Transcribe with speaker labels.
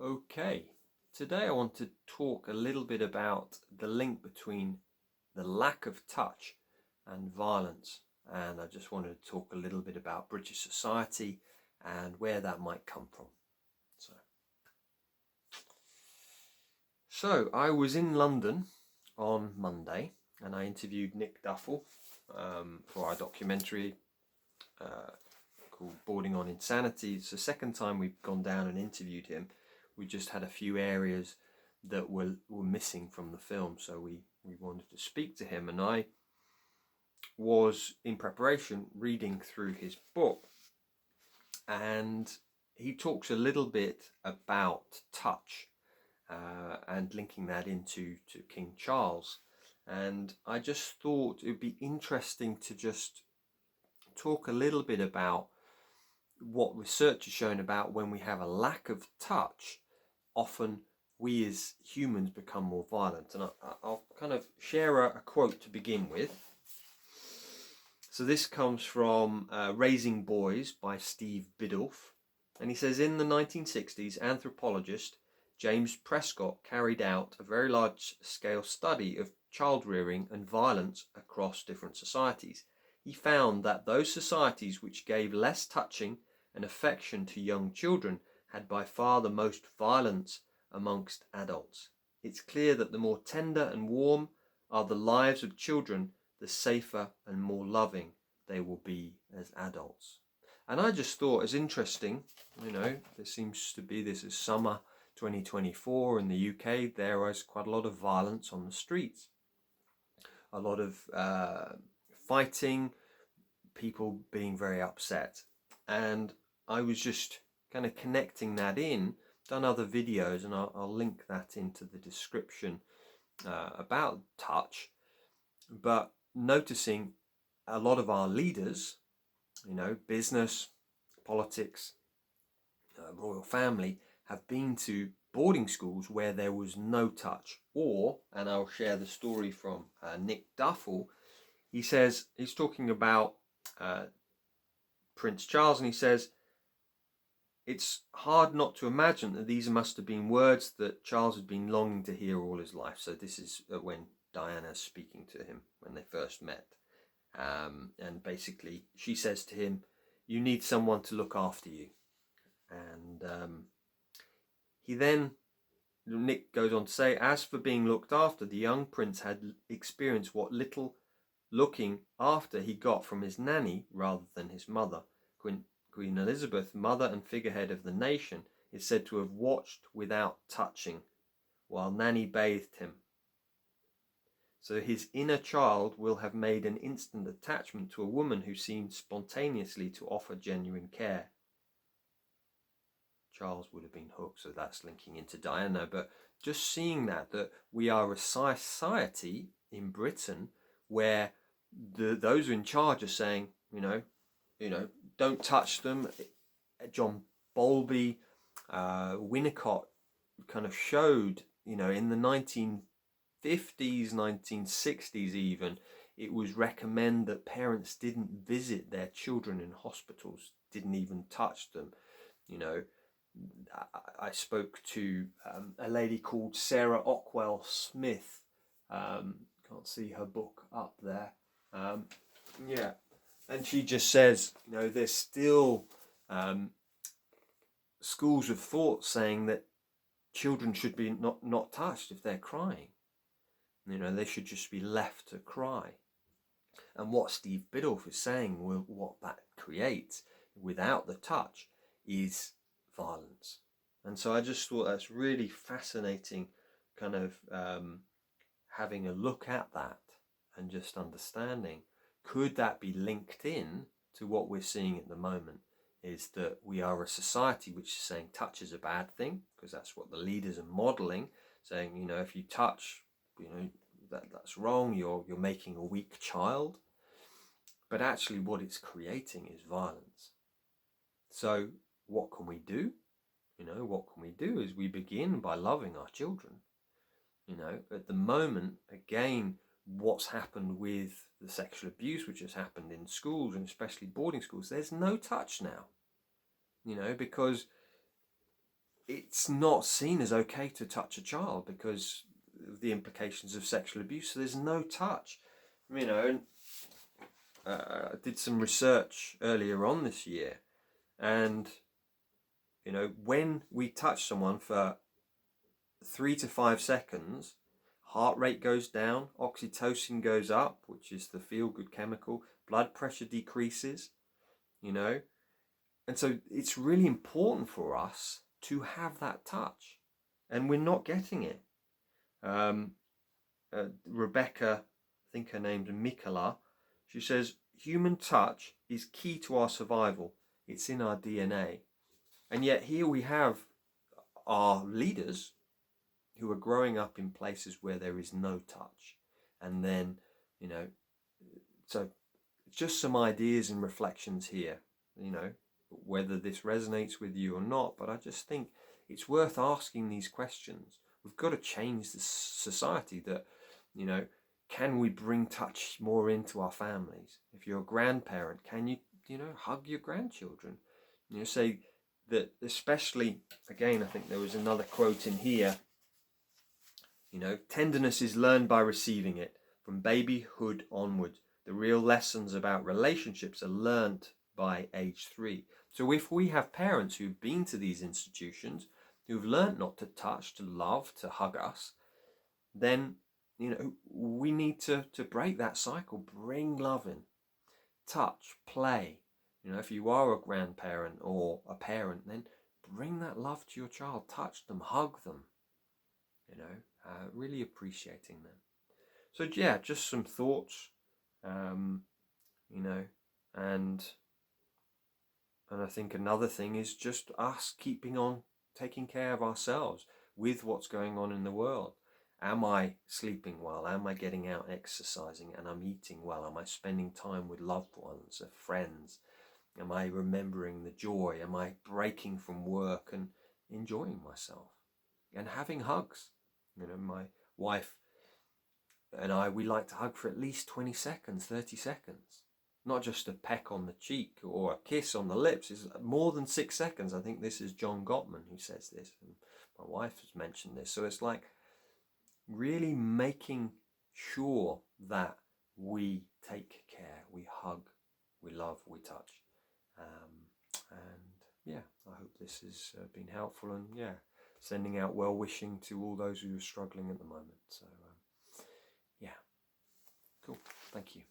Speaker 1: Okay, today I want to talk a little bit about the link between the lack of touch and violence. And I just wanted to talk a little bit about British society and where that might come from. So I was in London on Monday and I interviewed Nick Duffel for our documentary called Boarding on Insanity. It's the second time we've gone down and interviewed him. We just had a few areas that were missing from the film, so we wanted to speak to him. And I was, in preparation, reading through his book, and he talks a little bit about touch and linking that into King Charles. And I just thought it would be interesting to just talk a little bit about what research has shown about when we have a lack of touch, often we as humans become more violent. And I'll kind of share a quote to begin with. So this comes from Raising Boys by Steve Biddulph. And he says, in the 1960s, anthropologist James Prescott carried out a very large-scale study of child rearing and violence across different societies. He found that those societies which gave less touching and affection to young children had by far the most violence amongst adults. It's clear that the more tender and warm are the lives of children, the safer and more loving they will be as adults. And I just thought it's interesting, there seems to be, this is summer 2024 in the UK, there was quite a lot of violence on the streets. A lot of fighting, people being very upset. And I was just kind of connecting that in, done other videos, and I'll link that into the description about touch, but noticing a lot of our leaders, business, politics, royal family, have been to boarding schools where there was no touch. Or, and I'll share the story from Nick Duffel, he says, he's talking about Prince Charles, and he says, it's hard not to imagine that these must have been words that Charles had been longing to hear all his life. So this is when Diana's speaking to him when they first met. And basically she says to him, you need someone to look after you. And Nick goes on to say, as for being looked after, the young prince had experienced what little looking after he got from his nanny rather than his mother. Queen Elizabeth, mother and figurehead of the nation, is said to have watched without touching while Nanny bathed him. So his inner child will have made an instant attachment to a woman who seemed spontaneously to offer genuine care. Charles would have been hooked, so that's linking into Diana. But just seeing that we are a society in Britain where those in charge are saying, don't touch them. John Bowlby, Winnicott kind of showed, in the 1950s, 1960s even, it was recommended that parents didn't visit their children in hospitals, didn't even touch them. I spoke to a lady called Sarah Ockwell Smith. Can't see her book up there. And she just says, there's still schools of thought saying that children should be not touched if they're crying. They should just be left to cry. And what Steve Biddulph is saying, what that creates without the touch is violence. And so I just thought that's really fascinating, kind of having a look at that and just understanding, could that be linked in to what we're seeing at the moment, is that we are a society which is saying touch is a bad thing, because that's what the leaders are modeling, saying, if you touch, that's wrong, you're making a weak child. But actually what it's creating is violence. So what can we do? What can we do is we begin by loving our children. At the moment, again, what's happened with the sexual abuse which has happened in schools, and especially boarding schools, there's no touch now. Because it's not seen as okay to touch a child because of the implications of sexual abuse. So there's no touch. You know, I did some research earlier on this year, and you know, when we touch someone for 3 to 5 seconds, heart rate goes down, oxytocin goes up, which is the feel-good chemical, blood pressure decreases, you know. And so it's really important for us to have that touch, and we're not getting it. Rebecca, I think her name's Mikola, she says, human touch is key to our survival. It's in our DNA. And yet here we have our leaders who are growing up in places where there is no touch. And then, you know, so just some ideas and reflections here, you know, whether this resonates with you or not, but I just think it's worth asking these questions. We've got to change this society that, you know, can we bring touch more into our families? If you're a grandparent, can you, you know, hug your grandchildren? You know, say that, especially, again, I think there was another quote in here, you know, tenderness is learned by receiving it from babyhood onwards. The real lessons about relationships are learnt by age 3. So if we have parents who've been to these institutions, who've learnt not to touch, to love, to hug us, then, you know, we need to break that cycle, bring love in, touch, play. You know, if you are a grandparent or a parent, then bring that love to your child, touch them, hug them, you know, really appreciating them. So yeah, just some thoughts, you know, and I think another thing is just us keeping on taking care of ourselves with what's going on in the world. Am I sleeping well? Am I getting out exercising? And I'm eating well? Am I spending time with loved ones, friends? Am I remembering the joy? Am I breaking from work and enjoying myself? And having hugs. You know, my wife and I, we like to hug for at least 20 seconds, 30 seconds. Not just a peck on the cheek or a kiss on the lips. It's more than 6 seconds. I think this is John Gottman who says this. And my wife has mentioned this. So it's like really making sure that we take care, we hug, we love, we touch. And yeah, I hope this has been helpful, and yeah, sending out well-wishing to all those who are struggling at the moment. So yeah, cool. Thank you.